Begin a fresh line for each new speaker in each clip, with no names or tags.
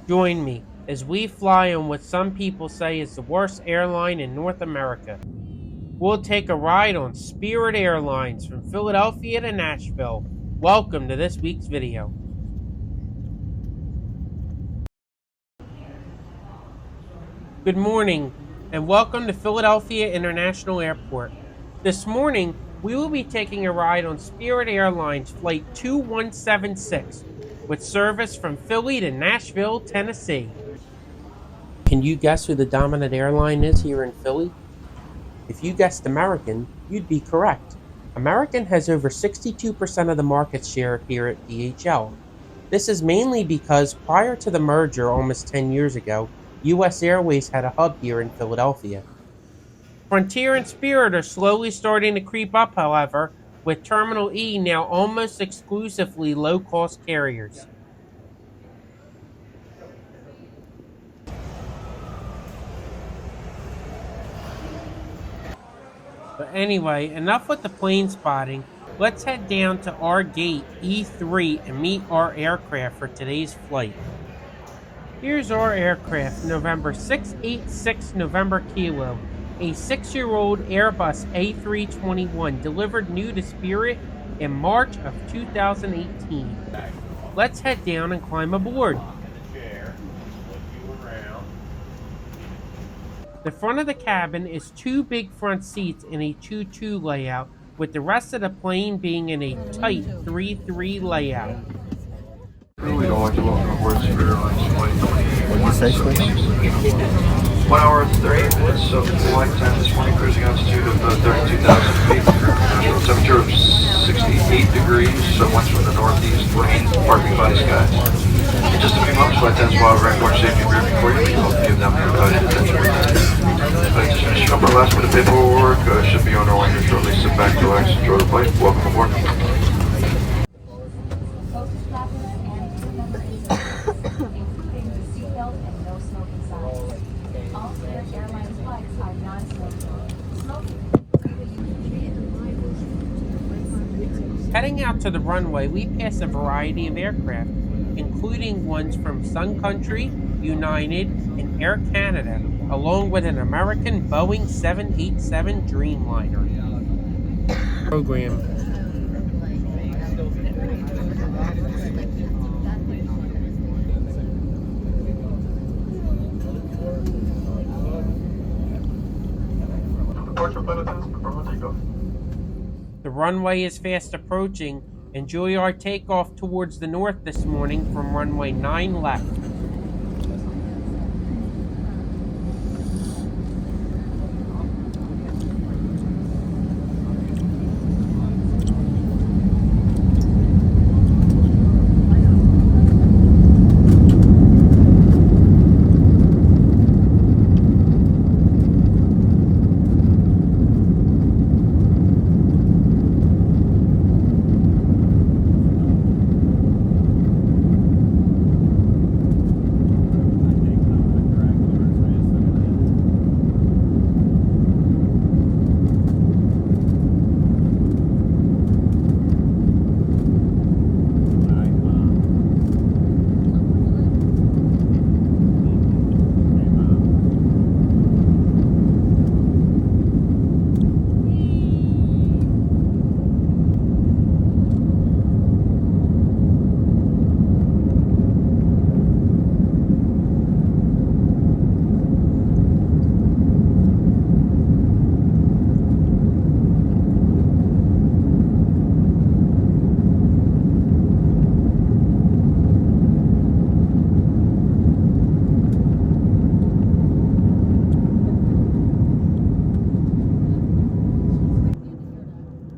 Join me as we fly on what some people say is the worst airline in North America. We'll take a ride on Spirit Airlines from Philadelphia to Nashville. Welcome to this week's video. Good morning and welcome to Philadelphia International Airport. This morning, we will be taking a ride on Spirit Airlines Flight 2176 with service from Philly to Nashville, Tennessee. Can you guess who the dominant airline is here in Philly? If you guessed American, you'd be correct. American has over 62% of the market share here at DHL. This is mainly because prior to the merger almost 10 years ago, US Airways had a hub here in Philadelphia. Frontier and Spirit are slowly starting to creep up, however, with Terminal E now almost exclusively low-cost carriers. But anyway, enough with the plane spotting. Let's head down to our gate E3 and meet our aircraft for today's flight. Here's our aircraft, November 686 November Kilo, a 6-year-old Airbus A321 delivered new to Spirit in March of 2018. Let's head down and climb aboard. The front of the cabin is 2 big front seats in a 2-2 layout, with the rest of the plane being in a tight 3-3 layout.
We'd all like to welcome aboard Spirit Airlines Flight 21.
What'd you say, Squid?
1 hour and 38 minutes of flight time this morning, cruising altitude of 32,000 feet. Temperature of 68 degrees, so winds from the northeast, rain, partly cloudy skies. In just a few moments, flight attendants will have a airport safety briefing for you. We hope to give them your guided attention. Flight just finishing up our last bit of paperwork. Should be on our way here shortly. Sit back, relax, enjoy the flight. Welcome aboard.
Heading out to the runway, we pass a variety of aircraft, including ones from Sun Country, United, and Air Canada, along with an American Boeing 787 Dreamliner. Program. The runway is fast approaching. Enjoy our takeoff towards the north this morning from runway 9 left.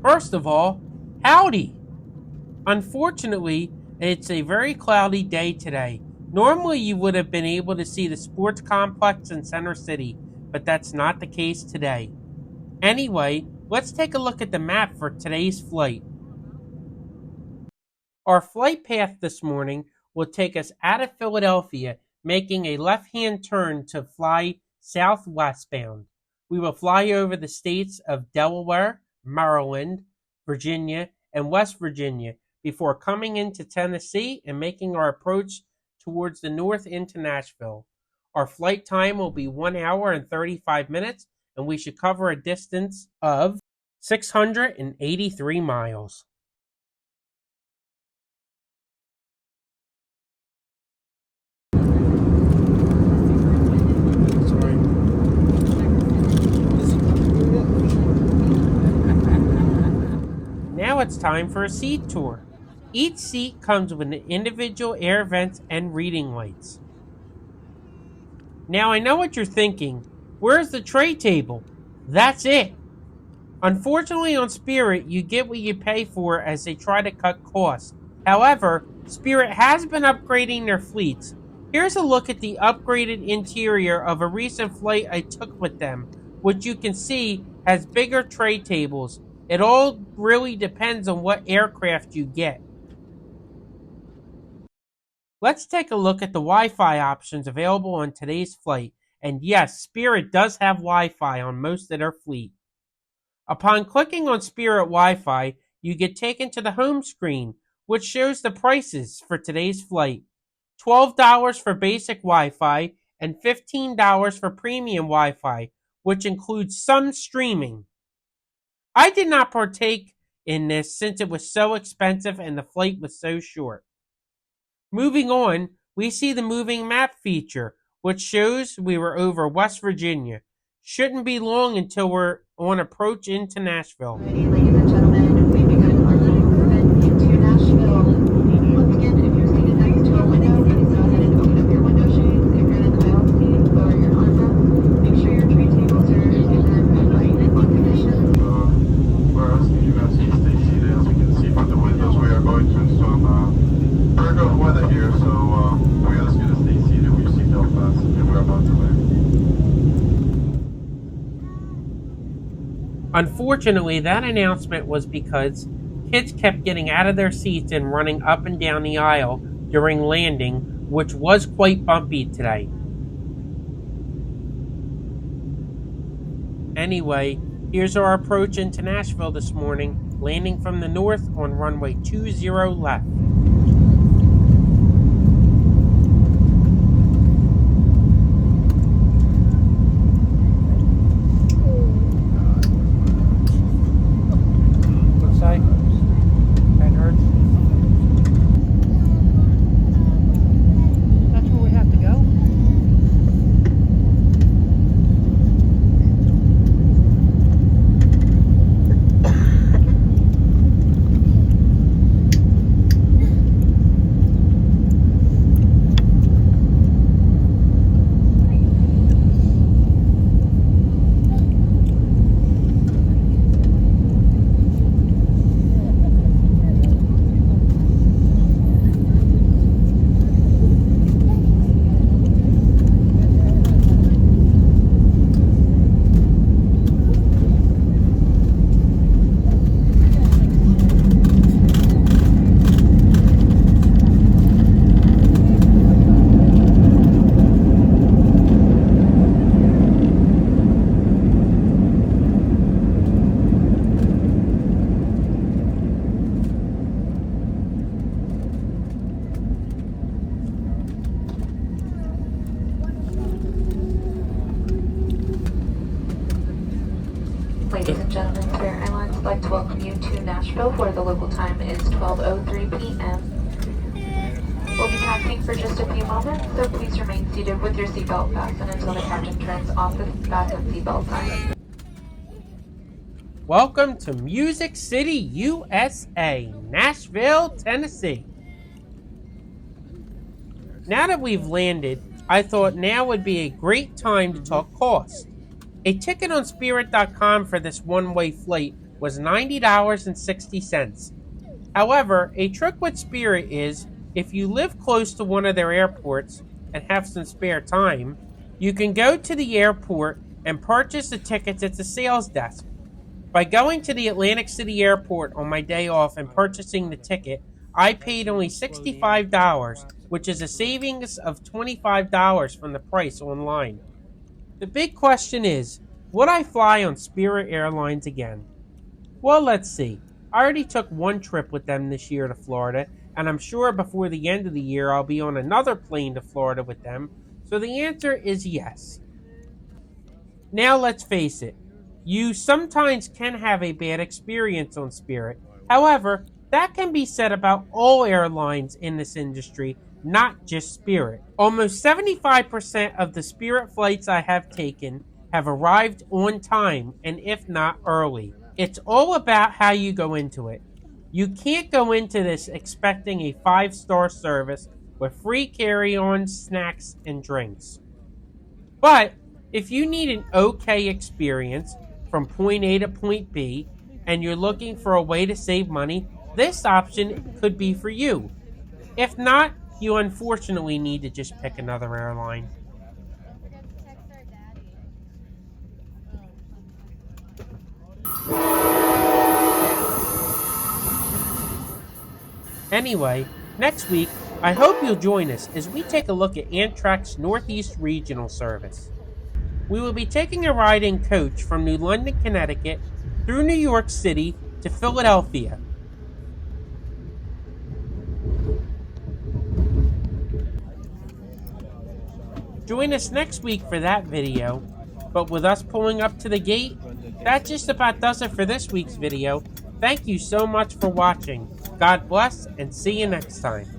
First of all, howdy! Unfortunately, it's a very cloudy day today. Normally you would have been able to see the sports complex in Center City, but that's not the case today. Anyway, let's take a look at the map for today's flight. Our flight path this morning will take us out of Philadelphia, making a left-hand turn to fly southwestbound. We will fly over the states of Delaware, Maryland, Virginia, and West Virginia before coming into Tennessee and making our approach towards the north into Nashville. Our flight time will be 1 hour and 35 minutes, and we should cover a distance of 683 miles. Now it's time for a seat tour. Each seat comes with an individual air vents and reading lights. Now I know what you're thinking. Where's the tray table? That's it. Unfortunately, on Spirit, you get what you pay for as they try to cut costs. However, Spirit has been upgrading their fleets. Here's a look at the upgraded interior of a recent flight I took with them, which you can see has bigger tray tables. It all really depends on what aircraft you get. Let's take a look at the Wi-Fi options available on today's flight. And yes, Spirit does have Wi-Fi on most of their fleet. Upon clicking on Spirit Wi-Fi, you get taken to the home screen, which shows the prices for today's flight. $12 for basic Wi-Fi and $15 for premium Wi-Fi, which includes some streaming. I did not partake in this since it was so expensive and the flight was so short. Moving on, we see the moving map feature, which shows we were over West Virginia. Shouldn't be long until we're on approach into Nashville.
Ladies and gentlemen, we begin our movement into Nashville. Once again, if you're seated next to a window, please go ahead and open up your window shades. If you're in an aisle seat, lower your armrest. Make sure your tray tables are in good light on condition.
We're asking you guys to stay seated. As you can see from the windows, we are going through some very good weather here, so we ask you to stay seated with your seatbelt fastened, and we're about to land.
Unfortunately, that announcement was because kids kept getting out of their seats and running up and down the aisle during landing, which was quite bumpy today. Anyway, here's our approach into Nashville this morning, landing from the north on runway 20 left.
Ladies and gentlemen, Spirit Airlines would like to welcome you to Nashville, where the local time is 12:03 p.m. We'll be taxiing for just a few moments, so please remain seated with your seatbelt fastened until the captain turns off the backup seatbelt sign.
Welcome to Music City, USA, Nashville, Tennessee. Now that we've landed, I thought now would be a great time to talk cost. A ticket on Spirit.com for this one-way flight was $90.60. However, a trick with Spirit is, if you live close to one of their airports and have some spare time, you can go to the airport and purchase the tickets at the sales desk. By going to the Atlantic City Airport on my day off and purchasing the ticket, I paid only $65, which is a savings of $25 from the price online. The big question is, would I fly on Spirit Airlines again? Well, let's see. I already took one trip with them this year to Florida, and I'm sure before the end of the year I'll be on another plane to Florida with them, so the answer is yes. Now let's face it, you sometimes can have a bad experience on Spirit. However, that can be said about all airlines in this industry, not just Spirit. Almost 75% of the Spirit flights I have taken have arrived on time, and if not early. It's all about how you go into it. You can't go into this expecting a 5-star service with free carry-on, snacks, and drinks. But if you need an okay experience from point A to point B and you're looking for a way to save money, this option could be for you. If not, you unfortunately need to just pick another airline. Anyway, next week, I hope you'll join us as we take a look at Amtrak's Northeast Regional Service. We will be taking a ride in coach from New London, Connecticut, through New York City to Philadelphia. Join us next week for that video, but with us pulling up to the gate, that just about does it for this week's video. Thank you so much for watching. God bless, and see you next time.